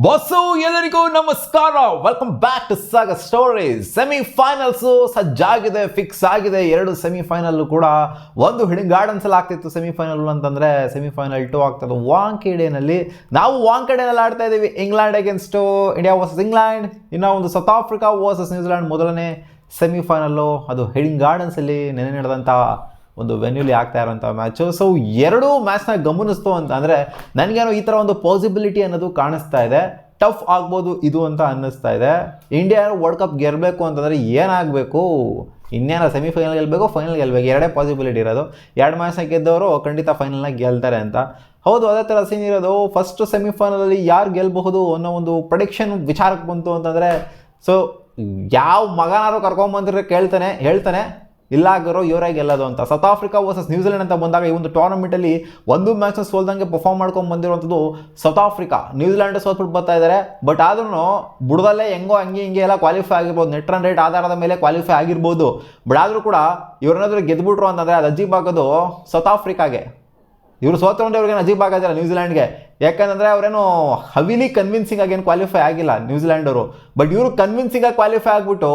Bus ಎಲ್ಲರಿಗೂ ನಮಸ್ಕಾರ. Welcome back to saga stories. Semifinals ಸಜ್ಜಾಗಿದೆ, ಫಿಕ್ಸ್ ಆಗಿದೆ. ಎರಡು ಸೆಮಿಫೈನಲ್ ಕೂಡ ಒಂದು ಗಾರ್ಡನ್ಸ್ ಅಲ್ಲಿ ಆಗ್ತಿತ್ತು. ಸೆಮಿಫೈನಲ್ ಅಂತಂದ್ರೆ ಸೆಮಿಫೈನಲ್ 2 ಆಗ್ತದೆ ವಾಂಖೇಡೆನಲ್ಲಿ. ನಾವು ವಾಂಖೇಡೆನಲ್ಲಿ ಆಡ್ತಾ ಇದ್ದೀವಿ England against India versus England. ಇನ್ನು ಒಂದು ಸೌತ್ ಆಫ್ರಿಕಾ ವರ್ಸಸ್ ನ್ಯೂಜಿಲೆಂಡ್ ಮೊದಲನೇ ಸೆಮಿಫೈನಲ್ಲು. ಅದು ಗಾರ್ಡನ್ಸ್ ಅಲ್ಲಿ ನೆನೆ ನಡೆದಂಥ ಒಂದು ವೆನ್ಯೂಲಿ ಆಗ್ತಾ ಇರೋಂಥ ಮ್ಯಾಚು. ಸೊ ಎರಡೂ ಮ್ಯಾಚ್ನ ಗಮನಿಸ್ತು ಅಂತ ಅಂದರೆ ನನಗೇನೋ ಈ ಥರ ಒಂದು ಪಾಸಿಬಿಲಿಟಿ ಅನ್ನೋದು ಕಾಣಿಸ್ತಾ ಇದೆ. ಟಫ್ ಆಗ್ಬೋದು ಇದು ಅಂತ ಅನ್ನಿಸ್ತಾ ಇದೆ. ಇಂಡಿಯಾ ವರ್ಲ್ಡ್ ಕಪ್ ಗೆಲ್ಲಬೇಕು ಅಂತಂದರೆ ಏನಾಗಬೇಕು, ಇನ್ನೇನೋ ಸೆಮಿಫೈನಲ್ ಗೆಲ್ಲಬೇಕು, ಫೈನಲ್ ಗೆಲ್ಲಬೇಕು, ಎರಡೇ ಪಾಸಿಬಿಲಿಟಿ ಇರೋದು. ಎರಡು ಮ್ಯಾಚ್ನ ಗೆದ್ದವರು ಖಂಡಿತ ಫೈನಲ್ನ ಗೆಲ್ತಾರೆ ಅಂತ. ಹೌದು, ಅದೇ ಥರ ಸೀನ್ ಇರೋದು. ಫಸ್ಟ್ ಸೆಮಿಫೈನಲಲ್ಲಿ ಯಾರು ಗೆಲ್ಲಬಹುದು ಅನ್ನೋ ಒಂದು ಪ್ರೊಡಿಕ್ಷನ್ ವಿಚಾರಕ್ಕೆ ಬಂತು ಅಂತಂದರೆ, ಸೊ ಯಾವ ಮಗನಾರು ಕರ್ಕೊಂಬಂದಿರೋ ಹೇಳ್ತಾನೆ ಇಲ್ಲ ಆಗಿರೋ ಇವರೇ ಗೆಲ್ಲೋದು ಅಂತ. ಸೌತ್ ಆಫ್ರಿಕಾ ವರ್ಸಸ್ ನ್ಯೂಜಿಲೆಂಡ್ ಅಂತ ಬಂದಾಗ ಈ ಒಂದು ಟೂರ್ನಮೆಂಟಲ್ಲಿ ಒಂದು ಮ್ಯಾಚ್ನ ಸೋಲ್ದಂಗೆ ಪರ್ಫಾರ್ಮ್ ಮಾಡ್ಕೊಂಡು ಬಂದಿರುವಂಥದ್ದು ಸೌತ್ ಆಫ್ರಿಕಾ. ನ್ಯೂಜಿಲೆಂಡ್ ಸೋತ್ಬಿಟ್ಟು ಬರ್ತಾ ಇದ್ದಾರೆ. ಬಟ್ ಆದ್ರೂ ಬುಡದಲ್ಲೇ ಹೆಂಗೋ ಹಿಂಗೆ ಎಲ್ಲ ಕ್ವಾಲಿಫೈ ಆಗಿರ್ಬೋದು, ನೆಟ್ ರನ್ ರೇಟ್ ಆಧಾರದ ಮೇಲೆ ಕ್ವಾಲಿಫೈ ಆಗಿರ್ಬೋದು. ಬಟ್ ಆದರೂ ಕೂಡ ಇವ್ರನ್ನಾದ್ರೂ ಗೆದ್ಬಿಟ್ರು ಅಂತಂದರೆ ಅದು ಅಜೀಬ್ ಆಗೋದು ಸೌತ್ ಆಫ್ರಿಕಾಗೆ. ಇವರು ಸೋತ್ಕೊಂಡ್ರೆ ಅವ್ರಿಗೇನು ಅಜೀಬ್ ಆಗೋದಿಲ್ಲ ನ್ಯೂಜಿಲೆಂಡ್ಗೆ, ಯಾಕಂದರೆ ಅವರೇನು ಹವಿಲಿ ಕನ್ವಿನ್ಸಿಂಗ್ ಆಗಿ ಏನು ಕ್ವಾಲಿಫೈ ಆಗಿಲ್ಲ ನ್ಯೂಜಿಲೆಂಡ್ ಅವರು. ಬಟ್ ಇವರು ಕನ್ವಿನ್ಸಿಂಗ್ ಆಗಿ ಕ್ವಾಲಿಫೈ ಆಗ್ಬಿಟ್ಟು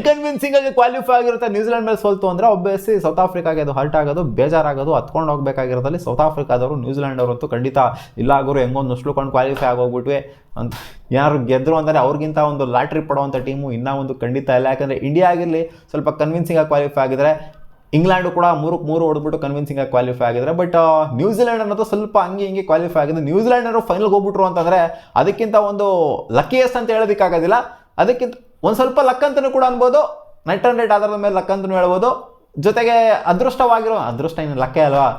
ಕನ್ವಿನ್ಸಿಂಗ್ ಆಗಿ ಕ್ವಾಲಿಫೈ ಆಗಿರುತ್ತೆ ನ್ಯೂಜಿಲೆಂಡ್ ಮೇಲೆ ಸೋಲ್ತು ಅಂದರೆ ಒಬ್ಬಿಯಸ್ಲಿ ಸೌತ್ ಆಫ್ರಿಕಾಗೆ ಅದು ಹರ್ಟ್ ಆಗೋದು, ಬೇಜಾರಾಗೋದು, ಹತ್ಕೊಂಡು ಹೋಗ್ಬೇಕಾಗಿರೋದಲ್ಲಿ ಸೌತ್ ಆಫ್ರಿಕಾದವರು. ನ್ಯೂಜಿಲೆಂಡ್ ಅವರಂತೂ ಖಂಡಿತ ಇಲ್ಲ ಆಗೋರು ಹೆಂಗೊಂದು ನುಸ್ಲುಕೊಂಡು ಕ್ವಾಲಿಫೈ ಆಗೋಗ್ಬಿಟ್ವಿ ಅಂತ. ಯಾರು ಗೆದ್ದರು ಅಂದರೆ ಅವ್ರಿಗಿಂತ ಒಂದು ಲಾಟ್ರಿ ಪಡೋವಂಥ ಟೀಮು ಇನ್ನೂ ಒಂದು ಖಂಡಿತ ಇಲ್ಲ. ಯಾಕಂದರೆ ಇಂಡಿಯಾ ಆಗಿರಲಿ ಸ್ವಲ್ಪ ಕನ್ವಿನ್ಸಿಂಗ್ ಆಗಿ ಕ್ವಾಲಿಫೈ ಆಗಿದ್ರೆ, ಇಂಗ್ಲೆಂಡು ಕೂಡ 3-3 ಹೊಡೆದ್ಬಿಟ್ಟು ಕನ್ವಿನ್ಸಿಂಗ್ ಆಗಿ ಕ್ವಾಲಿಫೈ ಆಗಿದ್ರೆ. ಬಟ್ ನ್ಯೂಜಿಲೆಂಡ್ ಅನ್ನೋದು ಸ್ವಲ್ಪ ಹಿಂಗೆ ಕ್ವಾಲಿಫೈ ಆಗಿದೆ. ನ್ಯೂಜಿಲೆಂಡ್ ಅವರು ಫೈನಲ್ಗೆ ಹೋಗ್ಬಿಟ್ರು ಅಂತಂದರೆ ಅದಕ್ಕಿಂತ ಒಂದು ಲಕ್ಕಿಯೆಸ್ಟ್ ಅಂತ ಹೇಳೋದಕ್ಕಾಗೋದಿಲ್ಲ, ಅದಕ್ಕಿಂತ ಒಂದು ಸ್ವಲ್ಪ ಲಕ್ ಅಂತಲೂ ಕೂಡ ಅನ್ಬೋದು. ನೆಟ್ ರನ್ ರೇಟ್ ಆಧಾರದ ಮೇಲೆ ಲಕ್ ಅಂತಲೂ ಹೇಳ್ಬೋದು. ಜೊತೆಗೆ ಅದೃಷ್ಟ ಇನ್ನು ಲಕ್ಕೇ ಅಲ್ವಾ,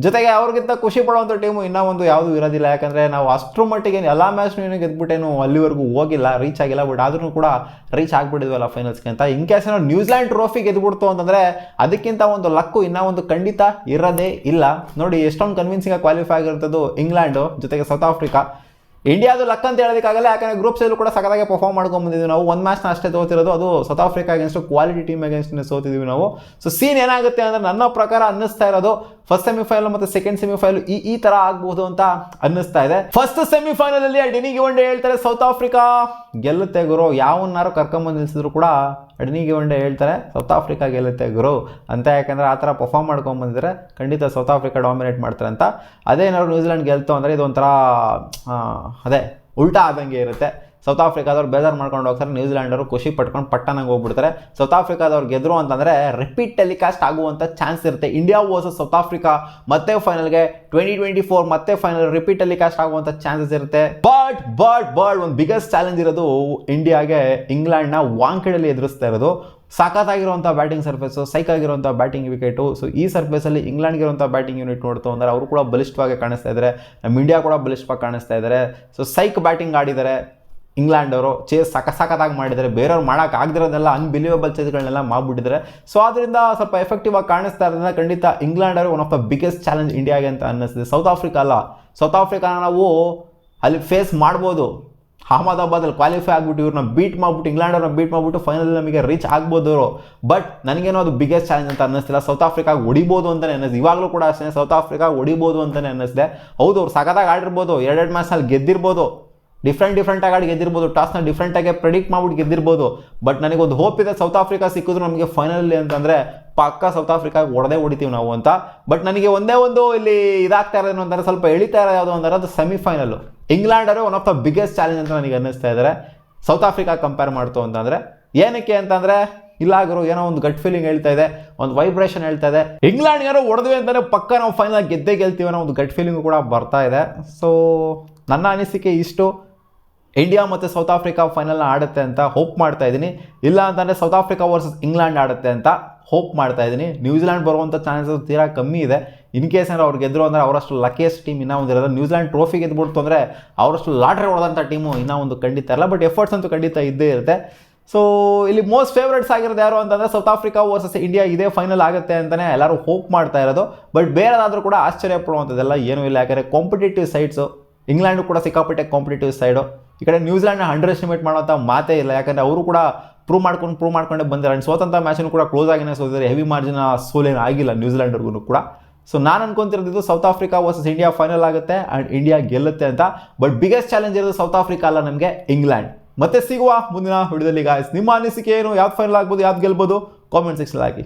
ಜೊತೆಗೆ ಅವ್ರಿಗಿಂತ ಖುಷಿ ಪಡುವಂಥ ಟೀಮು ಇನ್ನೂ ಒಂದು ಯಾವುದೂ ಇರೋದಿಲ್ಲ. ಯಾಕಂದರೆ ನಾವು ಅಷ್ಟರ ಮಟ್ಟಿಗೆ ಎಲ್ಲ ಮ್ಯಾಚ್ನೂ ಗೆದ್ಬಿಟ್ಟೇನು ಅಲ್ಲಿವರೆಗೂ ಹೋಗಿಲ್ಲ, ರೀಚ್ ಆಗಿಲ್ಲ. ಬಟ್ ಆದ್ರೂ ಕೂಡ ರೀಚ್ ಆಗಿಬಿಟ್ಟಿದ್ವಲ್ಲ ಫೈನಲ್ಸ್ಗೆ ಅಂತ. ಇನ್ ಕೇಸ್ ನಾವು ನ್ಯೂಜಿಲೆಂಡ್ ಟ್ರೋಫಿ ಗೆದ್ಬಿಡ್ತು ಅಂತಂದರೆ ಅದಕ್ಕಿಂತ ಒಂದು ಲಕ್ಕು ಇನ್ನೂ ಒಂದು ಖಂಡಿತ ಇರೋದೇ ಇಲ್ಲ. ನೋಡಿ ಎಷ್ಟೊಂದು ಕನ್ವಿನ್ಸಿಂಗ್ ಆಗಿ ಕ್ವಾಲಿಫೈ ಆಗಿರೋಂಥದ್ದು ಇಂಗ್ಲೆಂಡು ಜೊತೆಗೆ ಸೌತ್ ಆಫ್ರಿಕಾ. ಇಂಡಿಯಾದು ಲಕ್ ಅಂತ ಹೇಳೋದಕ್ಕಾಗಲ್ಲ, ಯಾಕಂದರೆ ಗ್ರೂಪ್ಸಲ್ಲೂ ಕೂಡ ಸಖತ್ತಾಗಿ ಪರ್ಫಾರ್ಮ್ ಮಾಡ್ಕೊಂಡ್ಬಂದಿದ್ದೀವಿ ನಾವು. ಒಂದು ಮ್ಯಾಚ್ನ ಅಷ್ಟೇ ಸೋತಿರೋದು, ಅದು South Africa against quality team ಅಗೇನ್ಸ್ಟ್ನೇ ಸೋತಿದ್ದೀವಿ ನಾವು. ಸೊ ಸೀನ್ ಏನಾಗುತ್ತೆ ಅಂದರೆ ನನ್ನ ಪ್ರಕಾರ ಅನ್ನಿಸ್ತಾ ಇರೋದು ಫಸ್ಟ್ ಸೆಮಿಫೈನಲ್ ಮತ್ತು ಸೆಕೆಂಡ್ ಸೆಮಿಫೈನಲ್ ಈ ಥರ ಆಗ್ಬೋದು ಅಂತ ಅನ್ನಿಸ್ತಾ ಇದೆ. ಫಸ್ಟ್ ಸೆಮಿಫೈನಲ್ ಅಲ್ಲಿ ಡೆನಿ ಗಿವೊಂಡೆ ಹೇಳ್ತಾರೆ ಸೌತ್ ಆಫ್ರಿಕಾ ಗೆಲ್ಲುತ್ತೆ ಗುರು, ಯಾವನ್ನಾರು ಕರ್ಕೊಂಬಂದು ನಿಲ್ಸಿದ್ರು ಕೂಡ ಡೆನಿ ಗಿವೊಂಡೆ ಹೇಳ್ತಾರೆ ಸೌತ್ ಆಫ್ರಿಕಾ ಗೆಲ್ಲುತ್ತೆ ಗುರು ಅಂತ. ಯಾಕಂದರೆ ಆ ಥರ ಪರ್ಫಾರ್ಮ್ ಮಾಡ್ಕೊಂಬಂದಿದ್ರೆ ಖಂಡಿತ ಸೌತ್ ಆಫ್ರಿಕಾ ಡಾಮಿನೇಟ್ ಮಾಡ್ತಾರೆ ಅಂತ. ಅದೇನಾದ್ರು ನ್ಯೂಜಿಲೆಂಡ್ ಗೆಲ್ತು ಅಂದರೆ ಇದೊಂಥರ ಅದೇ ಉಲ್ಟಾ ಆದಂಗೆ ಇರುತ್ತೆ. ಸೌತ್ ಆಫ್ರಿಕಾದವ್ರು ಬೇಜಾರು ಮಾಡ್ಕೊಂಡು ಹೋಗ್ತಾರೆ, ನ್ಯೂಜಿಲೆಂಡವರು ಖುಷಿ ಪಟ್ಕೊಂಡು ಪಟ್ಟಣಂಗೆ ಹೋಗ್ಬಿಡ್ತಾರೆ. ಸೌತ್ ಆಫ್ರಿಕಾದವ್ರು ಗೆದ್ರು ಅಂತಂದರೆ ರಿಪೀಟ್ ಟೆಲಿಕಾಸ್ಟ್ ಆಗುವಂಥ ಚಾನ್ಸ್ ಇರುತ್ತೆ. ಇಂಡಿಯಾ ವರ್ಸಸ್ ಸೌತ್ ಆಫ್ರಿಕಾ ಮತ್ತೆ ಫೈನಲ್ಗೆ 2024 ಮತ್ತೆ ಫೈನಲ್ ರಿಪೀಟ್ ಟೆಲಿಕಾಸ್ಟ್ ಆಗುವಂಥ ಚಾನ್ಸಸ್ ಇರುತ್ತೆ. ಬಟ್ ಒಂದು ಬಿಗ್ಗೆಸ್ಟ್ ಚಾಲೆಂಜ್ ಇರೋದು ಇಂಡಿಯಾಗೆ ಇಂಗ್ಲೆಂಡ್ನ ವಾಂಖೇಡೆಯಲ್ಲಿ ಎದುರಿಸ್ತಾ ಇರೋದು. ಸಖತ್ತಾಗಿರುವಂಥ ಬ್ಯಾಟಿಂಗ್ ಸರ್ಫೇಸು, ಸೈಕ್ ಆಗಿರುವಂಥ ಬ್ಯಾಟಿಂಗ್ ವಿಕೆಟು. ಸೊ ಈ ಸರ್ಫೇಸಲ್ಲಿ ಇಂಗ್ಲೆಂಡ್ಗಿರುವಂಥ ಬ್ಯಾಟಿಂಗ್ ಯೂನಿಟ್ ನೋಡ್ತು ಅಂದರೆ ಅವರು ಕೂಡ ಬಲಿಷ್ಠವಾಗಿ ಕಾಣಿಸ್ತಾ ಇದ್ದಾರೆ, ನಮ್ಮ ಇಂಡಿಯಾ ಕೂಡ ಬಲಿಷ್ಠವಾಗಿ ಕಾಣಿಸ್ತಾ ಇದ್ದಾರೆ. ಸೊ ಸೈಕ್ ಬ್ಯಾಟಿಂಗ್ ಆಡಿದ್ದಾರೆ ಇಂಗ್ಲೆಂಡ್ ಅವರು, ಚೇಸ್ ಸಖತ್ತಾಗಿ ಮಾಡಿದ್ದಾರೆ. ಬೇರೆಯವ್ರು ಮಾಡೋಕ್ಕಾಗದಿರೋದೆಲ್ಲ ಅನ್ಬಿಲೀವಬಲ್ ಚೇಸ್ಗಳನ್ನೆಲ್ಲ ಮಾಡಿಬಿಟ್ಟಿದ್ದಾರೆ. ಸೊ ಅದರಿಂದ ಸ್ವಲ್ಪ ಎಫೆಕ್ಟಿವ್ ಆಗಿ ಕಾಣಿಸ್ತಾ ಇರೋದ್ರಿಂದ ಖಂಡಿತ ಇಂಗ್ಲೆಂಡ್ ಅವರು one of the biggest challenge ಇಂಡಿಯಾಗೆ ಅಂತ ಅನ್ನಿಸ್ತಿದೆ. ಸೌತ್ ಆಫ್ರಿಕಾ ಅಲ್ಲ, ಸೌತ್ ಆಫ್ರಿಕಾನ ನಾವು ಅಲ್ಲಿ ಫೇಸ್ ಮಾಡ್ಬೋದು. ಅಹಮದಾಬಾದಲ್ಲಿ ಕ್ವಾಲಿಫೈ ಆಗ್ಬಿಟ್ಟು ಇವ್ರನ್ನ ಬೀಟ್ ಮಾಡಿಬಿಟ್ಟು ಇಂಗ್ಲೆಂಡ್ ಅವ್ರನ್ನ ಬೀಟ್ ಮಾಡಿಬಿಟ್ಟು ಫೈನಲ್ ನಮಗೆ ರೀಚ್ ಆಗ್ಬೋದು ಅವರು. ಬಟ್ ನನಗೇನೋ ಅದು ಬಿಗ್ಗೆಸ್ಟ್ ಚಾಲೆಂಜ್ ಅಂತ ಅನ್ನಿಸ್ತಿಲ್ಲ. ಸೌತ್ ಆಫ್ರಿಕಾಗೆ ಹೊಡಿಬೋದು ಅಂತಲೇ ಅನ್ನಿಸ್ತು. ಇವಾಗಲೂ ಕೂಡ ಅಷ್ಟೇ ಸೌತ್ ಆಫ್ರಿಕಾಗೆ ಹೊಡಿಬೋದು ಅಂತಲೇ ಅನ್ನಿಸ್ದೆ. ಹೌದು, ಅವ್ರು ಸಖತ್ತಾಗಿ ಆಡಿರ್ಬೋದು, 2 ಮ್ಯಾಚ್ನಲ್ಲಿ ಗೆದ್ದಿರ್ಬೋದು, ಡಿಫ್ರೆಂಟಾಗಿ ಆಡಿ ಗೆದ್ದಿರ್ಬೋದು, ಟಾಸ್ನ ಡಿಫ್ರೆಂಟಾಗಿ ಪ್ರೆಡಿಕ್ಟ್ ಮಾಡ್ಬಿಟ್ಟು ಗೆದ್ದಿರ್ಬೋದು. ಬಟ್ ನನಗೊಂದು ಹೋಪ್ ಇದೆ, ಸೌತ್ ಆಫ್ರಿಕಾ ಸಿಕ್ಕಿದ್ರು ನಮಗೆ ಫೈನಲಲ್ಲಿ ಅಂತಂದರೆ ಪಕ್ಕ ಸೌತ್ ಆಫ್ರಿಕಾಗೆ ಹೊಡಿತೀವಿ ನಾವು ಅಂತ. ಬಟ್ ನನಗೆ ಒಂದೇ ಒಂದು ಇಲ್ಲಿ ಇದಾಗ್ತಾ ಇರೋದೇನು ಅಂತಂದರೆ, ಸ್ವಲ್ಪ ಎಳಿತಾ ಇರೋದು ಯಾವುದು ಅಂದರೆ ಅದು ಸೆಮಿಫೈನಲ್ಲು. ಇಂಗ್ಲೆಂಡ್ ಅವರು one of the biggest challenge ಅಂತ ನನಗೆ ಅನ್ನಿಸ್ತಾ ಇದ್ದಾರೆ ಸೌತ್ ಆಫ್ರಿಕಾ ಕಂಪೇರ್ ಮಾಡ್ತು ಅಂತಂದರೆ. ಏನಕ್ಕೆ ಅಂತಂದರೆ ಇಲ್ಲ ಗುರು, ಏನೋ ಒಂದು ಗಟ್ ಫೀಲಿಂಗ್ ಹೇಳ್ತಾ ಇದೆ, ಒಂದು ವೈಬ್ರೇಷನ್ ಹೇಳ್ತಾ ಇದೆ. ಇಂಗ್ಲೆಂಡ್ ಯಾರೋ ಹೊಡೆದ್ವಿ ಅಂತಂದರೆ ಪಕ್ಕ ನಾವು ಫೈನಲ್ ಗೆಲ್ತೀವಿ ಅನ್ನೋ ಒಂದು ಗಟ್ ಫೀಲಿಂಗು ಕೂಡ ಬರ್ತಾ ಇದೆ. ಸೊ ನನ್ನ ಅನಿಸಿಕೆ ಇಷ್ಟು. ಇಂಡಿಯಾ ಮತ್ತು ಸೌತ್ ಆಫ್ರಿಕಾ ಫೈನಲ್ನ ಆಡುತ್ತೆ ಅಂತ ಹೋಪ್ ಮಾಡ್ತಾ ಇದ್ದೀನಿ. ಇಲ್ಲ ಅಂತಂದರೆ ಸೌತ್ ಆಫ್ರಿಕಾ ವರ್ಸಸ್ ಇಂಗ್ಲೆಂಡ್ ಆಡುತ್ತೆ ಅಂತ ಹೋಪ್ ಮಾಡ್ತಾ ಇದ್ದೀನಿ. ನ್ಯೂಜಿಲೆಂಡ್ ಬರುವಂಥ ಚಾನ್ಸಸ್ ತೀರಾ ಕಮ್ಮಿ ಇದೆ. ಇನ್ ಕೇಸ್ ಏನಾರು ಅವ್ರು ಗೆದ್ದರು ಅಂದರೆ ಅವರಷ್ಟು ಲಕ್ಕಿಯೆಸ್ಟ್ ಟೀಮ್ ಇನ್ನೂ ಒಂದು ಇರೋದು. ನ್ಯೂಜಿಲೆಂಡ್ ಟ್ರೋಫಿ ಗೆದ್ಬಿಡ್ತು ಅಂದರೆ ಅವರಷ್ಟು ಲಾಟ್ರಿ ಹೊಡೆದಂಥ ಟೀಮು ಇನ್ನೂ ಒಂದು ಖಂಡಿತ ಇರಲ್ಲ. ಬಟ್ ಎಫರ್ಟ್ಸ್ ಅಂತೂ ಖಂಡಿತ ಇದ್ದೇ ಇರುತ್ತೆ. ಸೊ ಇಲ್ಲಿ ಮೋಸ್ಟ್ ಫೇವ್ರೇಟ್ಸ್ ಆಗಿರೋದು ಯಾರು ಅಂತಂದರೆ ಸೌತ್ ಆಫ್ರಿಕಾ ವರ್ಸಸ್ ಇಂಡಿಯಾ ಇದೇ ಫೈನಲ್ ಆಗುತ್ತೆ ಅಂತಲೇ ಎಲ್ಲರೂ ಹೋಪ್ ಮಾಡ್ತಾ ಇರೋದು. ಬಟ್ ಬೇರೆದಾದರೂ ಕೂಡ ಆಶ್ಚರ್ಯ ಪಡುವಂಥದ್ದೆಲ್ಲ ಏನೂ ಇಲ್ಲ. ಯಾಕಂದರೆ ಕಾಂಪಿಟೇಟಿವ್ ಸೈಡ್ಸು, ಇಂಗ್ಲೆಂಡು ಕೂಡ ಸಿಕ್ಕಾಪಟ್ಟೆ ಕಾಂಪಿಟೇಟಿವ್ ಸೈಡು. ಈ ಕಡೆ ನ್ಯೂಜಿಲೆಂಡ್ನ ಅಂಡರ್ ಎಸ್ಟಿಮೇಟ್ ಮಾಡೋಂಥ ಮಾತೇ ಇಲ್ಲ. ಯಾಕಂದರೆ ಅವರು ಕೂಡ ಪ್ರೂವ್ ಮಾಡ್ಕೊಂಡೇ ಬಂದಿದ್ದಾರೆ. ಆ್ಯಂಡ್ ಸೋತಂಥ ಮ್ಯಾಚನ್ನು ಕೂಡ ಕ್ಲೋಸ್ ಆಗಿನೇ ಸೋತಿದ್ದಾರೆ. ಹೆವಿ ಮಾರ್ಜಿನ ಸೋಲೇನು ಆಗಿಲ್ಲ ನ್ಯೂಜಿಲೆಂಡ್ವರೆಗೂ ಕೂಡ. ಸೊ ನಾನು ಅನ್ಕೊಂತಿರೋದು South Africa versus India final ಆಗುತ್ತೆ ಆ್ಯಂಡ್ ಇಂಡಿಯಾ ಗೆಲ್ಲುತ್ತೆ ಅಂತ. ಬಟ್ ಬಿಗ್ಗೆಸ್ಟ್ ಚಾಲೆಂಜ್ ಇರೋದು ಸೌತ್ ಆಫ್ರಿಕಾ ಅಲ್ಲ, ನಮಗೆ ಇಂಗ್ಲೆಂಡ್. ಮತ್ತೆ ಸಿಗುವ ಮುಂದಿನ ವಿಡಿಯೋದಲ್ಲಿ ಗಾಯ್ಸ್. ನಿಮ್ಮ ಅನಿಸಿಕೆ ಏನು? ಯಾವ್ದು ಫೈನಲ್ ಆಗ್ಬೋದು, ಯಾವ್ದು ಗೆಲ್ಬೋದು? ಕಾಮೆಂಟ್ ಸೆಕ್ಷನ್ ಹಾಕಿ.